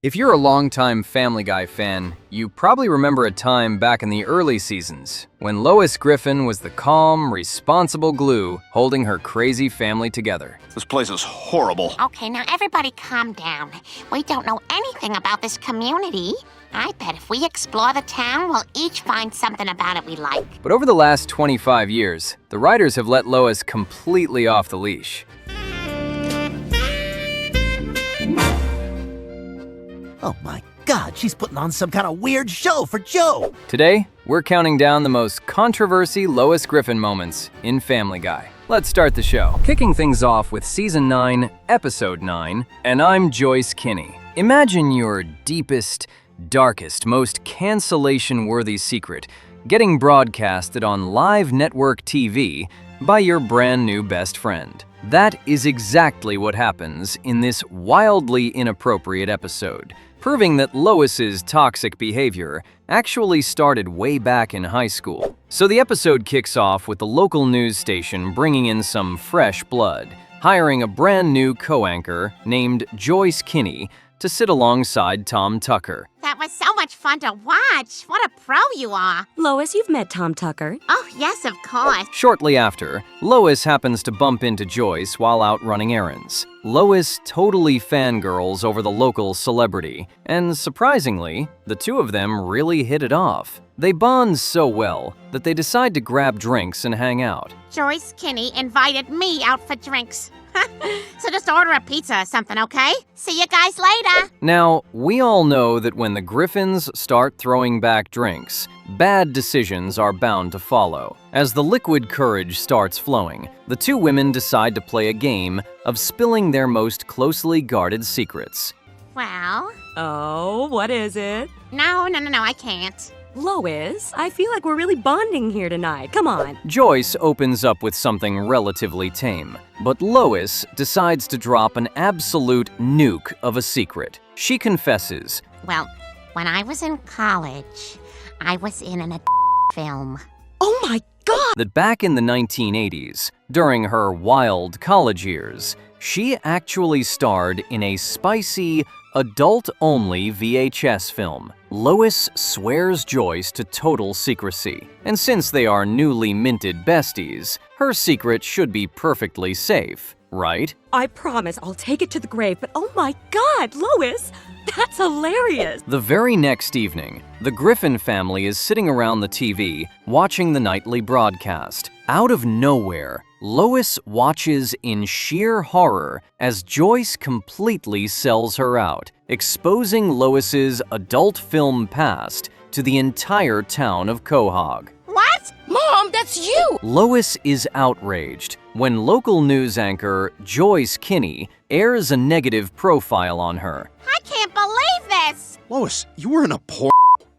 If you're a longtime Family Guy fan, you probably remember a time back in the early seasons when Lois Griffin was the calm, responsible glue holding her crazy family together. This place is horrible. Okay, now everybody calm down. We don't know anything about this community. I bet if we explore the town, we'll each find something about it we like. But over the last 25 years, the writers have let Lois completely off the leash. Oh my God, she's putting on some kind of weird show for Joe. Today, we're counting down the most controversy Lois Griffin moments in Family Guy. Let's start the show. Kicking things off with Season 9, Episode 9, and I'm Joyce Kinney. Imagine your deepest, darkest, most cancellation-worthy secret getting broadcasted on live network TV by your brand new best friend. That is exactly what happens in this wildly inappropriate episode, proving that Lois's toxic behavior actually started way back in high school. So the episode kicks off with the local news station bringing in some fresh blood, hiring a brand new co-anchor named Joyce Kinney to sit alongside Tom Tucker. That was so much fun to watch. What a pro you are. Lois, you've met Tom Tucker. Oh, yes, of course. Shortly after, Lois happens to bump into Joyce while out running errands. Lois totally fangirls over the local celebrity, and surprisingly, the two of them really hit it off. They bond so well that they decide to grab drinks and hang out. Joyce Kinney invited me out for drinks. So just order a pizza or something, okay? See you guys later. Now, we all know that when the Griffins start throwing back drinks, bad decisions are bound to follow. As the liquid courage starts flowing, the two women decide to play a game of spilling their most closely guarded secrets. Well, Oh, what is it? no, I can't. Lois, I feel like we're really bonding here tonight. Come on. Joyce opens up with something relatively tame, but Lois decides to drop an absolute nuke of a secret. She confesses, Well, when I was in college, I was in an film. Oh my God! that back in the 1980s, during her wild college years, she actually starred in a spicy, adult-only VHS film. Lois swears Joyce to total secrecy, and since they are newly minted besties, her secret should be perfectly safe, right? I promise I'll take it to the grave, but oh my God, Lois, that's hilarious. The very next evening, the Griffin family is sitting around the TV, watching the nightly broadcast. Out of nowhere, Lois watches in sheer horror as Joyce completely sells her out, exposing Lois's adult film past to the entire town of Quahog. What? Mom, that's you! Lois is outraged when local news anchor Joyce Kinney airs a negative profile on her. I can't believe this! Lois, you were in a porn.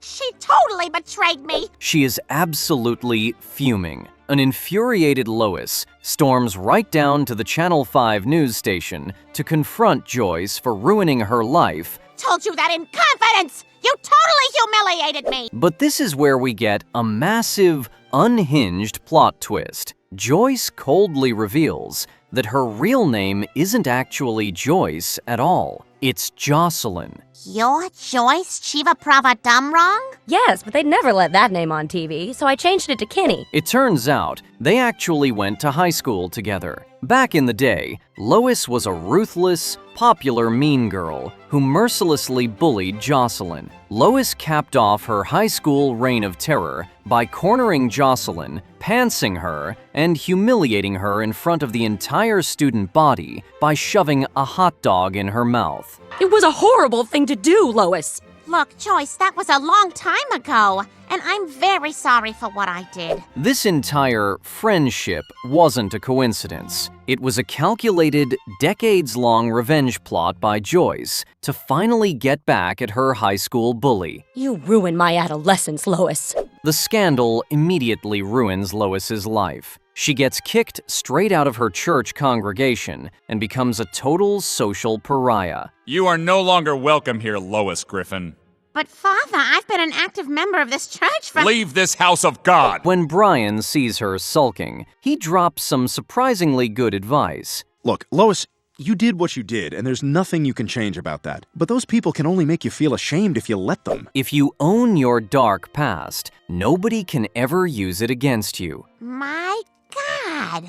She totally betrayed me! She is absolutely fuming. An infuriated Lois storms right down to the Channel 5 news station to confront Joyce for ruining her life. Told you that in confidence! You totally humiliated me! But this is where we get a massive, unhinged plot twist. Joyce coldly reveals that her real name isn't actually Joyce at all. It's Jocelyn. You're Joyce Shiva Prava Dumrong? Yes, but they'd never let that name on TV, so I changed it to Kinney. It turns out they actually went to high school together. Back in the day, Lois was a ruthless, popular mean girl who mercilessly bullied Jocelyn. Lois capped off her high school reign of terror by cornering Jocelyn, pantsing her, and humiliating her in front of the entire student body by shoving a hot dog in her mouth. It was a horrible thing to do, Lois. Look, Joyce, that was a long time ago, and I'm very sorry for what I did. This entire friendship wasn't a coincidence. It was a calculated, decades-long revenge plot by Joyce to finally get back at her high school bully. You ruined my adolescence, Lois. The scandal immediately ruins Lois's life. She gets kicked straight out of her church congregation and becomes a total social pariah. You are no longer welcome here, Lois Griffin. But Father, I've been an active member of this church for— Leave this house of God! When Brian sees her sulking, he drops some surprisingly good advice. Look, Lois, you did what you did, and there's nothing you can change about that. But those people can only make you feel ashamed if you let them. If you own your dark past, nobody can ever use it against you. My God,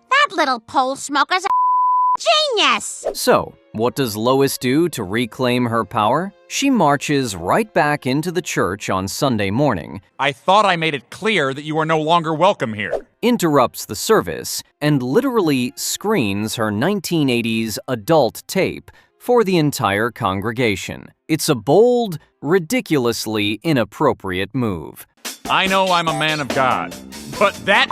that little pole smoker's a genius! So, what does Lois do to reclaim her power? She marches right back into the church on Sunday morning, I thought I made it clear that you are no longer welcome here. interrupts the service, and literally screens her 1980s adult tape for the entire congregation. It's a bold, ridiculously inappropriate move. I know I'm a man of God, but that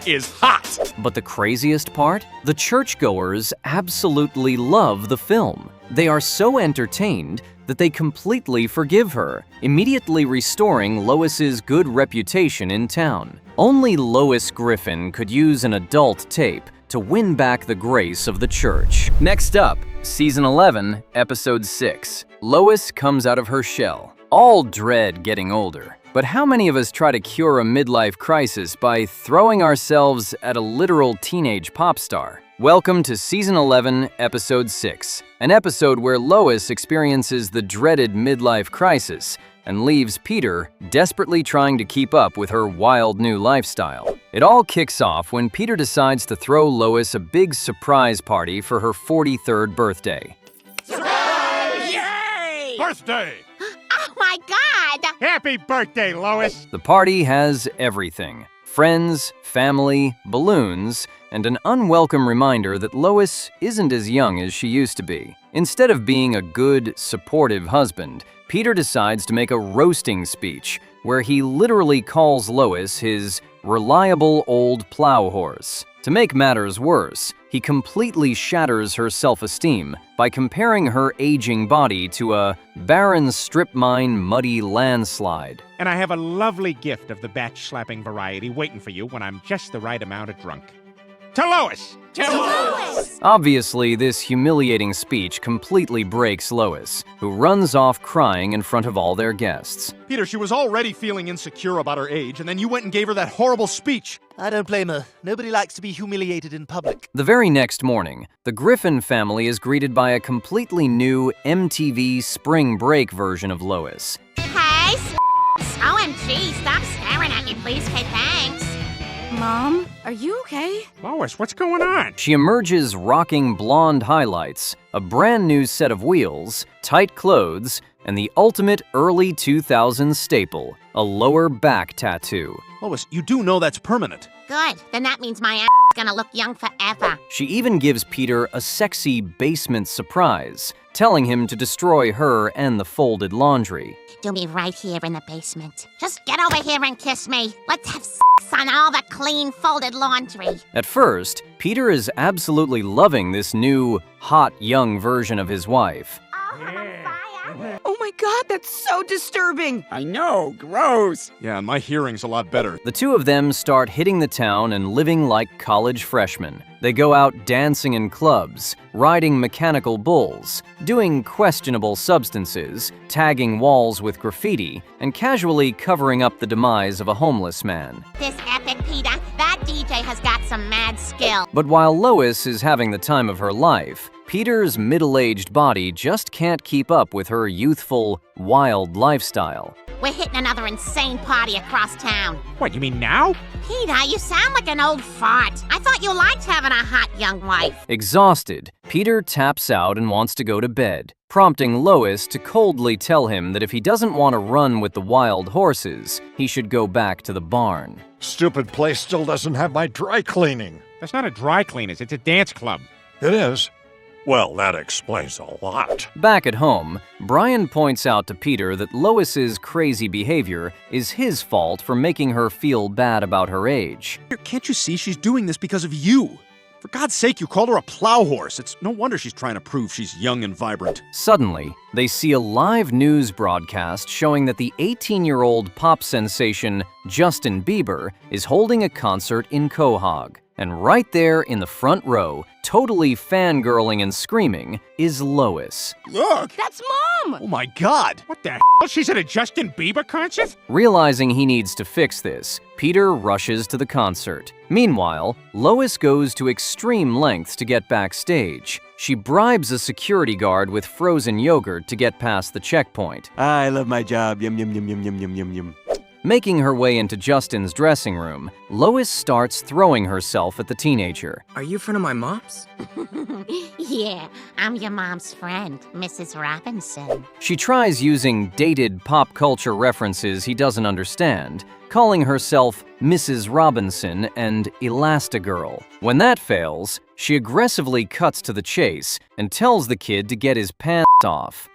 is hot. But the craziest part? The churchgoers absolutely love the film. They are so entertained that they completely forgive her, immediately restoring Lois's good reputation in town. Only Lois Griffin could use an adult tape to win back the grace of the church. Next up, Season 11, Episode 6. Lois comes out of her shell. All dread getting older. But how many of us try to cure a midlife crisis by throwing ourselves at a literal teenage pop star? Welcome to Season 11, Episode 6, an episode where Lois experiences the dreaded midlife crisis and leaves Peter desperately trying to keep up with her wild new lifestyle. It all kicks off when Peter decides to throw Lois a big surprise party for her 43rd birthday. Birthday! Oh my God! Happy birthday, Lois! The party has everything: friends, family, balloons, and an unwelcome reminder that Lois isn't as young as she used to be. Instead of being a good, supportive husband, Peter decides to make a roasting speech where he literally calls Lois his reliable old plow horse. To make matters worse, he completely shatters her self-esteem by comparing her aging body to a barren strip mine muddy landslide. And I have a lovely gift of the batch-slapping variety waiting for you when I'm just the right amount of drunk. To Lois! Obviously, this humiliating speech completely breaks Lois, who runs off crying in front of all their guests. Peter, she was already feeling insecure about her age, and then you went and gave her that horrible speech. I don't blame her. Nobody likes to be humiliated in public. The very next morning, the Griffin family is greeted by a completely new MTV Spring Break version of Lois. Hey, OMG, stop staring at me, please. Okay, thanks. Mom, are you okay? Lois, what's going on? She emerges rocking blonde highlights, a brand new set of wheels, tight clothes, and the ultimate early 2000s staple, a lower back tattoo. Lois, you do know that's permanent. Good, then that means my ass is gonna look young forever. She even gives Peter a sexy basement surprise, telling him to destroy her and the folded laundry. Do me right here in the basement. Just get over here and kiss me. Let's have sex on all the clean folded laundry. At first, Peter is absolutely loving this new, hot, young version of his wife. Oh, I'm on fire. Oh my God, that's so disturbing! I know, gross! Yeah, and my hearing's a lot better. The two of them start hitting the town and living like college freshmen. They go out dancing in clubs, riding mechanical bulls, doing questionable substances, tagging walls with graffiti, and casually covering up the demise of a homeless man. This epic, Peter. That DJ has got some mad skill. But while Lois is having the time of her life, Peter's middle-aged body just can't keep up with her youthful, wild lifestyle. We're hitting another insane party across town. What, you mean now? Peter, you sound like an old fart. I thought you liked having a hot young wife. Exhausted, Peter taps out and wants to go to bed, prompting Lois to coldly tell him that if he doesn't want to run with the wild horses, he should go back to the barn. Stupid place still doesn't have my dry cleaning. That's not a dry cleaners, it's a dance club. It is. Well, that explains a lot. Back at home, Brian points out to Peter that Lois's crazy behavior is his fault for making her feel bad about her age. Can't you see she's doing this because of you? For God's sake, you called her a plow horse. It's no wonder she's trying to prove she's young and vibrant. Suddenly, they see a live news broadcast showing that the 18-year-old pop sensation Justin Bieber is holding a concert in Quahog. And right there in the front row, totally fangirling and screaming, is Lois. Look! That's Mom! Oh my God! What the hell? She's at a Justin Bieber concert? Realizing he needs to fix this, Peter rushes to the concert. Meanwhile, Lois goes to extreme lengths to get backstage. She bribes a security guard with frozen yogurt to get past the checkpoint. I love my job. Yum, yum, yum, yum, yum, yum, yum, yum. Making her way into Justin's dressing room, Lois starts throwing herself at the teenager. Are you a friend of my mom's? Yeah, I'm your mom's friend, Mrs. Robinson. She tries using dated pop culture references he doesn't understand, calling herself Mrs. Robinson and Elastigirl. When that fails, she aggressively cuts to the chase and tells the kid to get his pants off.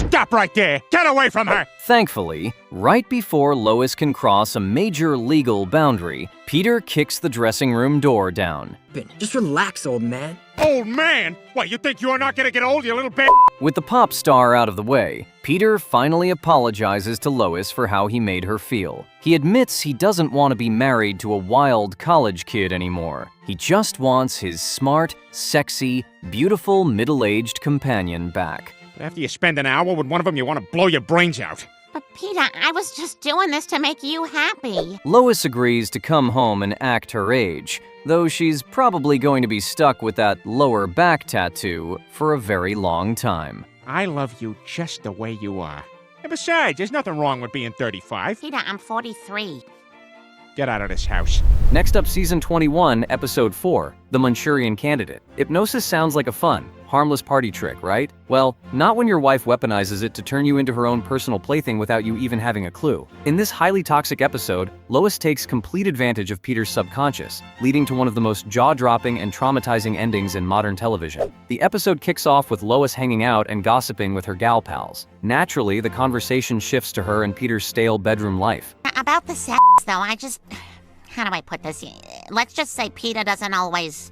Stop right there! Get away from her! Thankfully, right before Lois can cross a major legal boundary, Peter kicks the dressing room door down. Just relax, old man. Old man? What, you think you're not gonna get old, you little bitch? With the pop star out of the way, Peter finally apologizes to Lois for how he made her feel. He admits he doesn't want to be married to a wild college kid anymore. He just wants his smart, sexy, beautiful middle-aged companion back. After you spend an hour with one of them, you want to blow your brains out. But Peter, I was just doing this to make you happy. Lois agrees to come home and act her age, though she's probably going to be stuck with that lower back tattoo for a very long time. I love you just the way you are. And besides, there's nothing wrong with being 35. Peter, I'm 43. Get out of this house. Next up, Season 21, Episode 4, The Manchurian Candidate. Hypnosis sounds like a fun, harmless party trick, right? Well, not when your wife weaponizes it to turn you into her own personal plaything without you even having a clue. In this highly toxic episode, Lois takes complete advantage of Peter's subconscious, leading to one of the most jaw-dropping and traumatizing endings in modern television. The episode kicks off with Lois hanging out and gossiping with her gal pals. Naturally, the conversation shifts to her and Peter's stale bedroom life. About the sex, though, how do I put this? Let's just say Peter doesn't always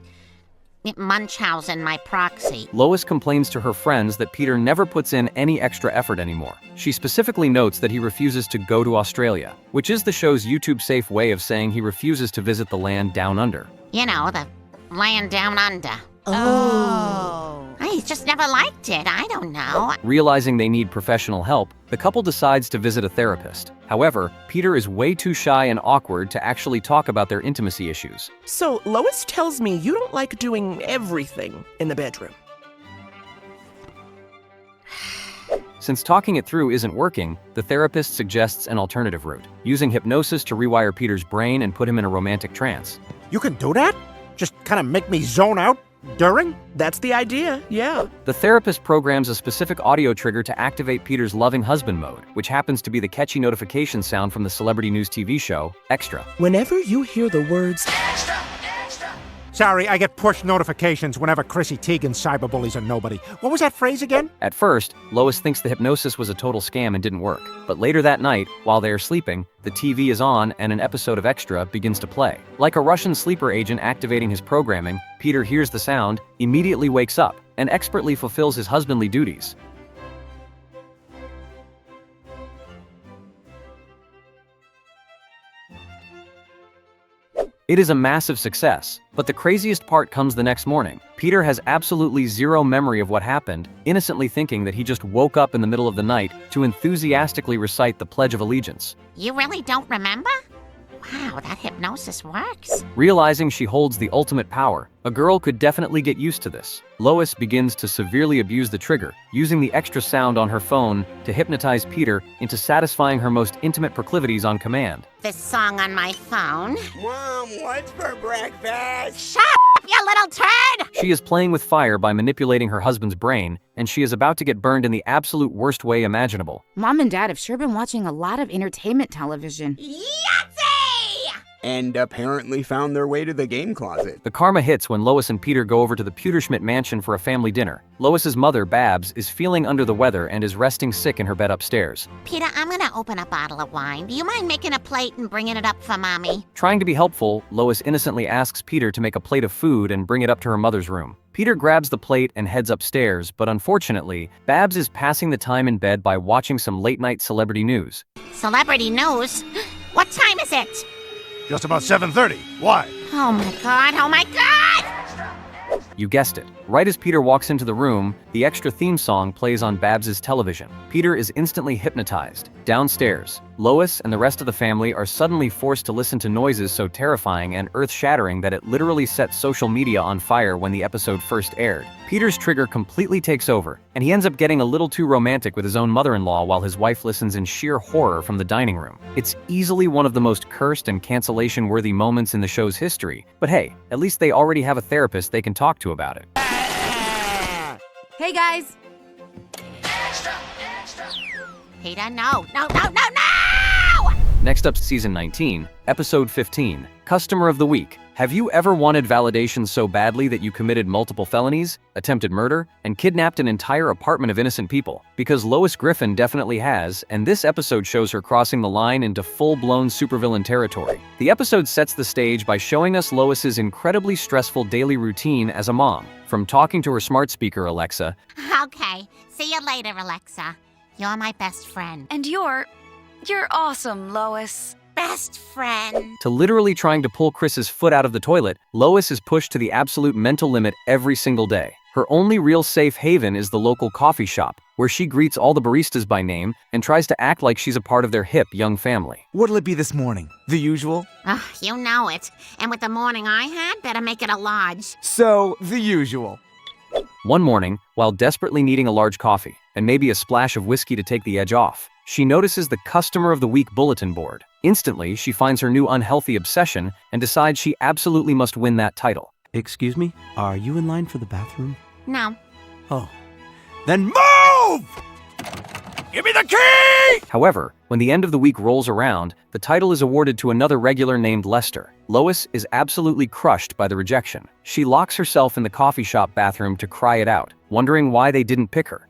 Munchausen my proxy. Lois complains to her friends that Peter never puts in any extra effort anymore. She specifically notes that he refuses to go to Australia, which is the show's YouTube-safe way of saying he refuses to visit the land down under. You know, the land down under. Oh. He's just never liked it. I don't know. Realizing they need professional help, the couple decides to visit a therapist. However, Peter is way too shy and awkward to actually talk about their intimacy issues. So, Lois tells me you don't like doing everything in the bedroom. Since talking it through isn't working, the therapist suggests an alternative route, using hypnosis to rewire Peter's brain and put him in a romantic trance. You can do that? Just kind of make me zone out during? That's the idea, yeah. The therapist programs a specific audio trigger to activate Peter's loving husband mode, which happens to be the catchy notification sound from the celebrity news TV show, Extra. Whenever you hear the words, Extra! Sorry, I get push notifications whenever Chrissy Teigen cyberbullies a nobody. What was that phrase again? At first, Lois thinks the hypnosis was a total scam and didn't work. But later that night, while they are sleeping, the TV is on and an episode of Extra begins to play. Like a Russian sleeper agent activating his programming, Peter hears the sound, immediately wakes up, and expertly fulfills his husbandly duties. It is a massive success, but the craziest part comes the next morning. Peter has absolutely zero memory of what happened, innocently thinking that he just woke up in the middle of the night to enthusiastically recite the Pledge of Allegiance. You really don't remember? Wow, that hypnosis works. Realizing she holds the ultimate power, a girl could definitely get used to this. Lois begins to severely abuse the trigger, using the extra sound on her phone to hypnotize Peter into satisfying her most intimate proclivities on command. This song on my phone. Mom, what's for breakfast? Shut up, you little turd! She is playing with fire by manipulating her husband's brain, and she is about to get burned in the absolute worst way imaginable. Mom and Dad have sure been watching a lot of entertainment television. Yahtzee! And apparently found their way to the game closet. The karma hits when Lois and Peter go over to the Pewterschmidt mansion for a family dinner. Lois's mother, Babs, is feeling under the weather and is resting sick in her bed upstairs. Peter, I'm gonna open a bottle of wine. Do you mind making a plate and bringing it up for Mommy? Trying to be helpful, Lois innocently asks Peter to make a plate of food and bring it up to her mother's room. Peter grabs the plate and heads upstairs, but unfortunately, Babs is passing the time in bed by watching some late-night celebrity news. Celebrity news? What time is it? Just about 7:30. Why? Oh my god, oh my god! You guessed it. Right as Peter walks into the room, the extra theme song plays on Babs's television. Peter is instantly hypnotized. Downstairs, Lois and the rest of the family are suddenly forced to listen to noises so terrifying and earth-shattering that it literally set social media on fire when the episode first aired. Peter's trigger completely takes over, and he ends up getting a little too romantic with his own mother-in-law while his wife listens in sheer horror from the dining room. It's easily one of the most cursed and cancellation-worthy moments in the show's history, but hey, at least they already have a therapist they can talk to about it. Hey guys! Peter, no, no, no, no, no! Next up, Season 19, Episode 15, Customer of the Week. Have you ever wanted validation so badly that you committed multiple felonies, attempted murder, and kidnapped an entire apartment of innocent people? Because Lois Griffin definitely has, and this episode shows her crossing the line into full-blown supervillain territory. The episode sets the stage by showing us Lois's incredibly stressful daily routine as a mom. From talking to her smart speaker, Alexa. Okay, see you later, Alexa. You're my best friend. And you're awesome, Lois. Best friend. To literally trying to pull Chris's foot out of the toilet, Lois is pushed to the absolute mental limit every single day. Her only real safe haven is the local coffee shop, where she greets all the baristas by name and tries to act like she's a part of their hip young family. What'll it be this morning? The usual? You know it. And with the morning I had, better make it a large. So, the usual. One morning, while desperately needing a large coffee, and maybe a splash of whiskey to take the edge off, she notices the Customer of the Week bulletin board. Instantly, she finds her new unhealthy obsession and decides she absolutely must win that title. Excuse me? Are you in line for the bathroom? No. Oh. Then move! Give me the key! However, when the end of the week rolls around, the title is awarded to another regular named Lester. Lois is absolutely crushed by the rejection. She locks herself in the coffee shop bathroom to cry it out, wondering why they didn't pick her.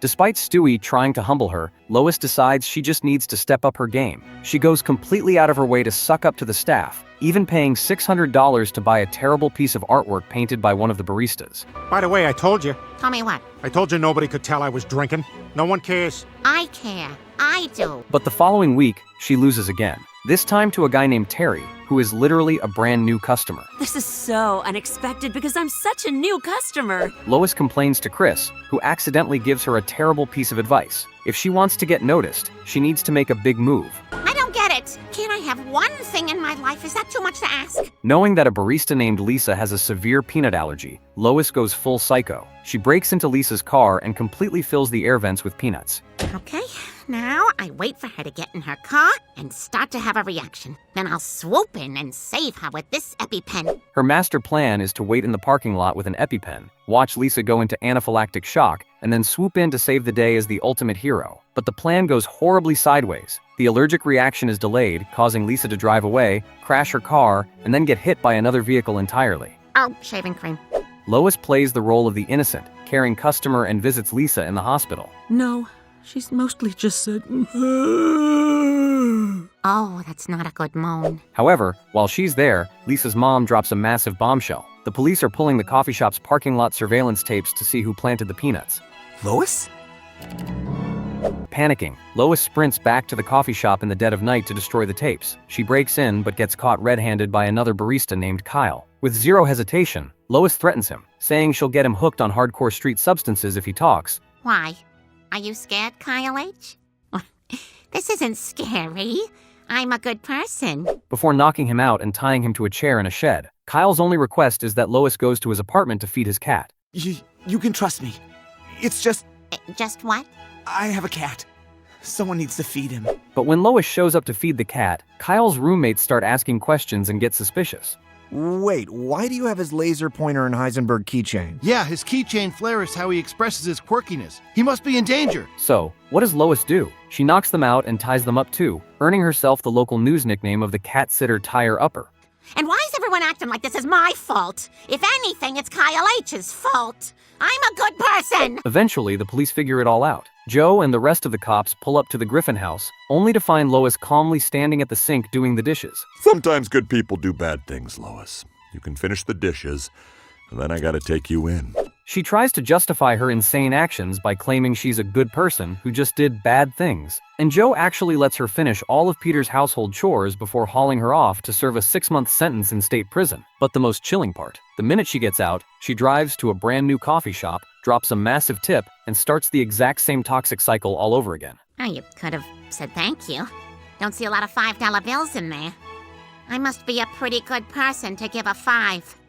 Despite Stewie trying to humble her, Lois decides she just needs to step up her game. She goes completely out of her way to suck up to the staff, even paying $600 to buy a terrible piece of artwork painted by one of the baristas. By the way, I told you. Tell me what? I told you nobody could tell I was drinking. No one cares. I care. I do. But the following week, she loses again. This time to a guy named Terry, who is literally a brand new customer. This is so unexpected because I'm such a new customer. Lois complains to Chris, who accidentally gives her a terrible piece of advice. If she wants to get noticed, she needs to make a big move. I don't get it. Can't I have one thing in my life? Is that too much to ask? Knowing that a barista named Lisa has a severe peanut allergy, Lois goes full psycho. She breaks into Lisa's car and completely fills the air vents with peanuts. Okay, now I wait for her to get in her car and start to have a reaction. Then I'll swoop in and save her with this EpiPen. Her master plan is to wait in the parking lot with an EpiPen, watch Lisa go into anaphylactic shock, and then swoop in to save the day as the ultimate hero. But the plan goes horribly sideways. The allergic reaction is delayed, causing Lisa to drive away, crash her car, and then get hit by another vehicle entirely. Oh, shaving cream. Lois plays the role of the innocent, caring customer and visits Lisa in the hospital. No, she's mostly just said, Oh, that's not a good moan. However, while she's there, Lisa's mom drops a massive bombshell. The police are pulling the coffee shop's parking lot surveillance tapes to see who planted the peanuts. Lois? Panicking, Lois sprints back to the coffee shop in the dead of night to destroy the tapes. She breaks in but gets caught red-handed by another barista named Kyle. With zero hesitation, Lois threatens him, saying she'll get him hooked on hardcore street substances if he talks. Why? Are you scared, Kyle H? This isn't scary. I'm a good person. Before knocking him out and tying him to a chair in a shed, Kyle's only request is that Lois goes to his apartment to feed his cat. You can trust me. It's just... Just what? I have a cat. Someone needs to feed him. But when Lois shows up to feed the cat, Kyle's roommates start asking questions and get suspicious. Wait, why do you have his laser pointer and Heisenberg keychain? Yeah, his keychain flare is how he expresses his quirkiness. He must be in danger. So, what does Lois do? She knocks them out and ties them up too, earning herself the local news nickname of the cat sitter tire upper. And why is everyone acting like this is my fault? If anything, it's Kyle H's fault. I'm a good person! Eventually, the police figure it all out. Joe and the rest of the cops pull up to the Griffin house, only to find Lois calmly standing at the sink doing the dishes. Sometimes good people do bad things, Lois. You can finish the dishes, and then I gotta take you in. She tries to justify her insane actions by claiming she's a good person who just did bad things. And Joe actually lets her finish all of Peter's household chores before hauling her off to serve a 6-month sentence in state prison. But the most chilling part, the minute she gets out, she drives to a brand new coffee shop, drops a massive tip, and starts the exact same toxic cycle all over again. Oh, you could have said thank you. Don't see a lot of $5 bills in there. I must be a pretty good person to give a 5.